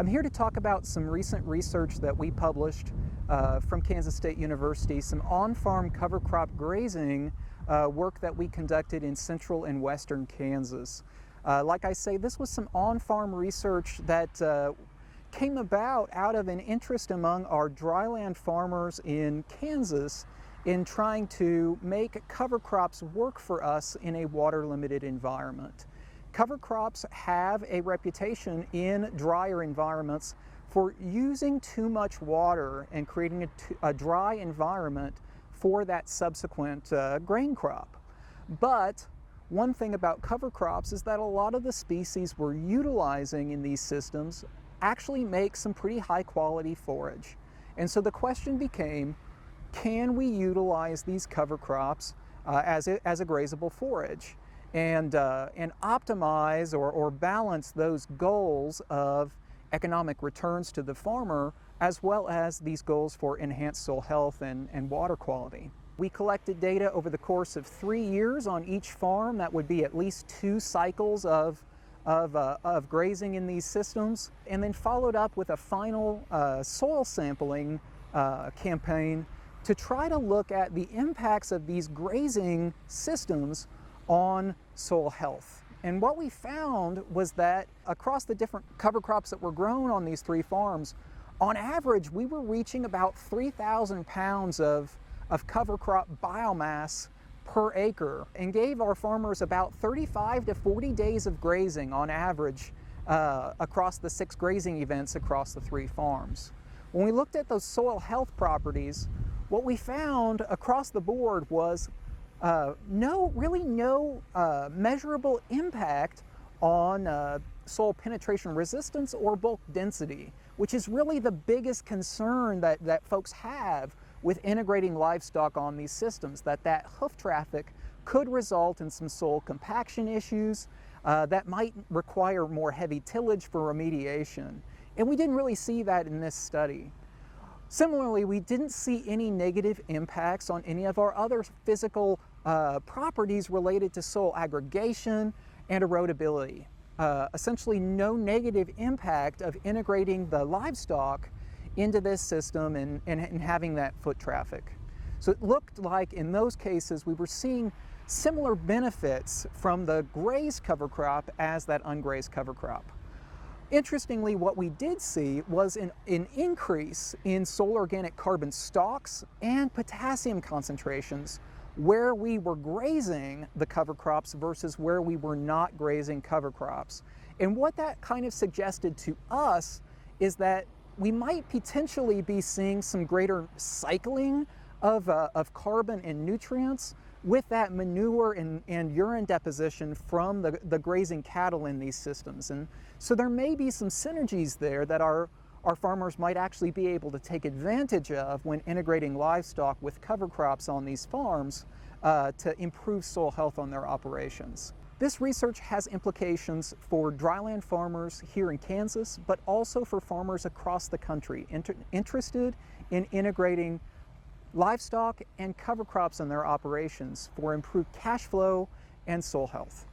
I'm here to talk about some recent research that we published from Kansas State University, some on-farm cover crop grazing work that we conducted in central and western Kansas. Like I say, this was some on-farm research that came about out of an interest among our dryland farmers in Kansas in trying to make cover crops work for us in a water-limited environment. Cover crops have a reputation in drier environments for using too much water and creating a dry environment for that subsequent grain crop. But one thing about cover crops is that a lot of the species we're utilizing in these systems actually make some pretty high quality forage. And so the question became, can we utilize these cover crops as a grazable forage and optimize or balance those goals of economic returns to the farmer as well as these goals for enhanced soil health and water quality. We collected data over the course of 3 years on each farm. That would be at least 2 cycles of grazing in these systems, and then followed up with a final soil sampling campaign to try to look at the impacts of these grazing systems on soil health. And what we found was that across the different cover crops that were grown on these 3 farms, on average we were reaching about 3,000 pounds of cover crop biomass per acre, and gave our farmers about 35 to 40 days of grazing on average across the 6 grazing events across the 3 farms. When we looked at those soil health properties, what we found across the board was no measurable impact on soil penetration resistance or bulk density, which is really the biggest concern that folks have with integrating livestock on these systems, that hoof traffic could result in some soil compaction issues that might require more heavy tillage for remediation. And we didn't really see that in this study. Similarly, we didn't see any negative impacts on any of our other physical properties related to soil aggregation and erodibility. Essentially no negative impact of integrating the livestock into this system and having that foot traffic. So it looked like in those cases we were seeing similar benefits from the grazed cover crop as that ungrazed cover crop. Interestingly, what we did see was an increase in soil organic carbon stocks and potassium concentrations where we were grazing the cover crops versus where we were not grazing cover crops. And what that kind of suggested to us is that we might potentially be seeing some greater cycling of carbon and nutrients with that manure and urine deposition from the grazing cattle in these systems. And so there may be some synergies there that our farmers might actually be able to take advantage of when integrating livestock with cover crops on these farms to improve soil health on their operations. This research has implications for dryland farmers here in Kansas, but also for farmers across the country interested in integrating livestock and cover crops in their operations for improved cash flow and soil health.